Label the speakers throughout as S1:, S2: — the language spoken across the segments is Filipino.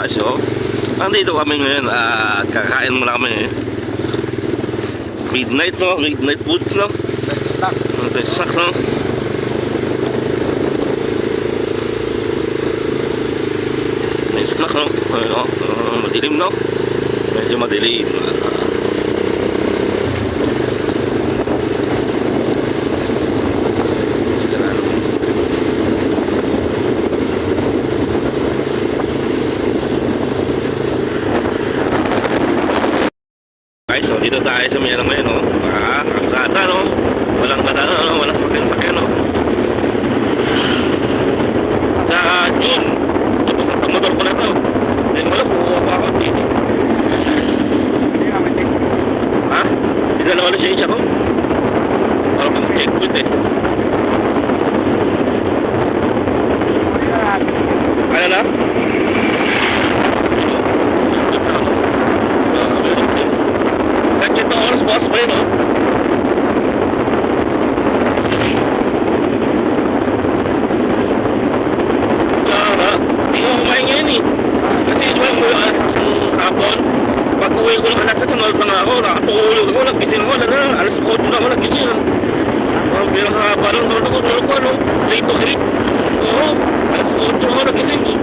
S1: guys, oh. Nandito kami ngayon at kakain muna kami. Midnight, no? Midnight foods, no? Snack, no? May snack, no? Madilim, no? Medyo madilim. So dito tayo sa Mayala ngayon, no? Kalsada, no? Walang kadaan, no? Walang sakyan, no? Sa June, tapos ang motor ko na ito. Hindi mo alam, kukuha pa ako dito. Ha? Hindi na naman siya ko? Parang pang checkpoint, eh. Ano na? Oras boss pa yun, no? Hindi ko kumain ngayon, eh. Kasi di ba yung alas sa hapon, pag uwi ko ng alas sa sunod na ako, nakatulog ako, nagising ako, alas 8 na ako nagising. Bilang haba ng tulog ko, no? 3 to 8. Oo, alas 8 ako nagising, eh.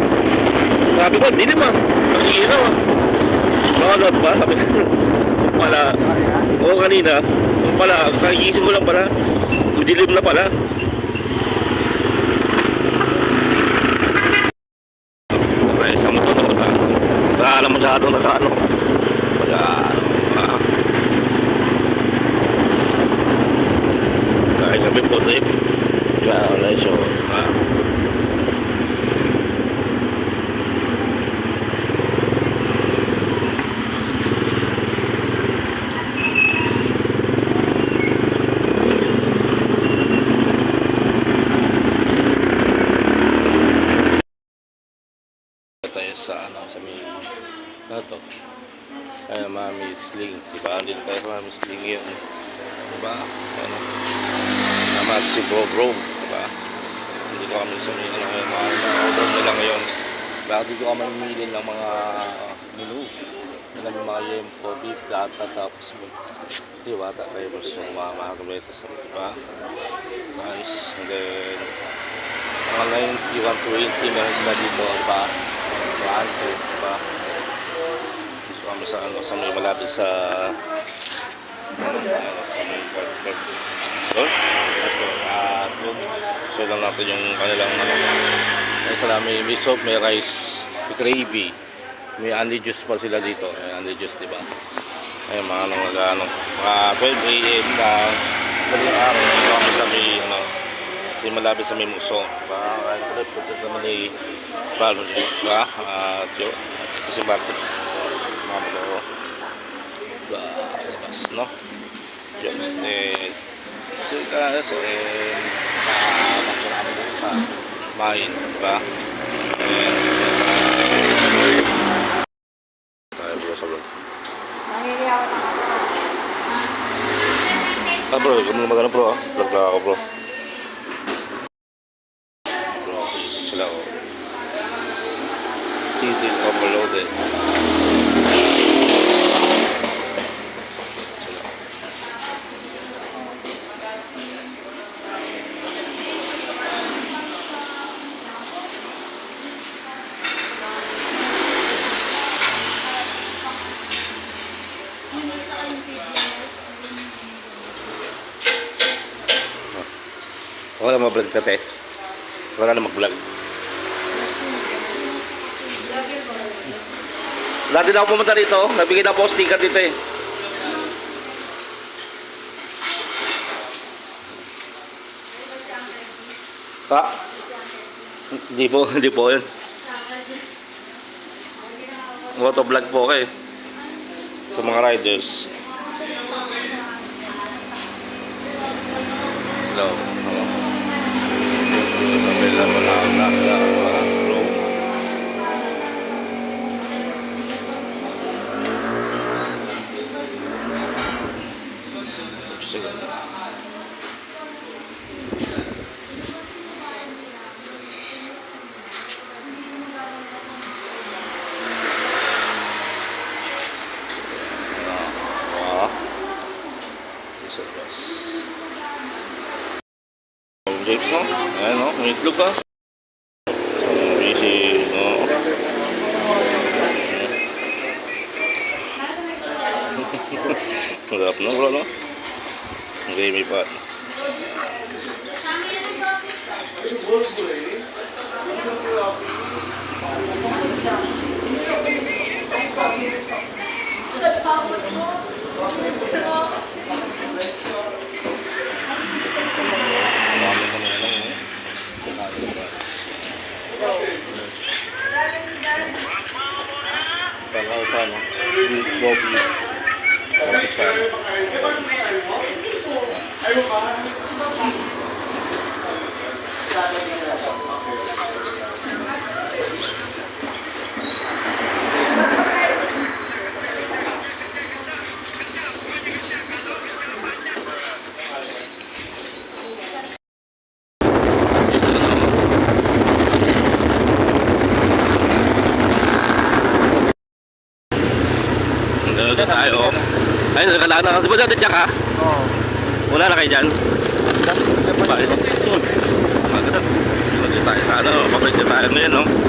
S1: Sabi ko, hindi naman, nakikita mo. Nakalot ba? Sabi ko, pala, oo kanina, pala, kagising ko lang pala, madilim na pala. Okay, sa motor na pala, alam mo masyadong nakaano, kahit kami po trip, kaya so, sa may nato ay Mami Sling, diba? Andito tayo sa Mami Sling yun, diba? Ano, naman si Bro, diba? Andito kami sa may order nila ngayon. Dito kami mamili ng mga menu nila, yung mga yempo, beef, data, tapos diba? Tapos yung mga gabetas, diba? Nice. And then mga 9120 meron sila dito, diba? Diba? So kami sa ano, sa may malapit sa so lang natin yung kanilang may soup, may rice, may gravy, may honey juice pa sila dito, may honey juice, diba? Ay mga mga 12 AM na daling araw, so kami sa may di malapit sa may muso, diba? Kaya pwede naman ni Balo niya, diba? Kasi bakit mga malo, diba? Sa labas, no? So makulami dito sa main, diba? Tayo bro sa vlog. Bro, kung magano bro, vlog lang ako bro. Sila ko season overloaded. Wala ma-vlog ka te. Wala na mag-vlog. Dati na ako pumunta dito, nabigyan na po sticker dito eh. Ha? Hindi po yun. Motovlog po kayo. Sa mga riders. Slow. Sampai lah slow. Sige. Ayan o, may itlog ka. So, busy, no? Masarap na, bro, no? Gravy pa. Marami kami na lang, Pag-alpa, no? Beef gobies. Gobies siya. Dito tayo. Ay, nakalaan na. Di ba dati dyan ka?
S2: Oo.
S1: Wala na kayo dyan? Bakit? Maganda. Dito tayo sa ano. Pabalik tayo ngayon, no?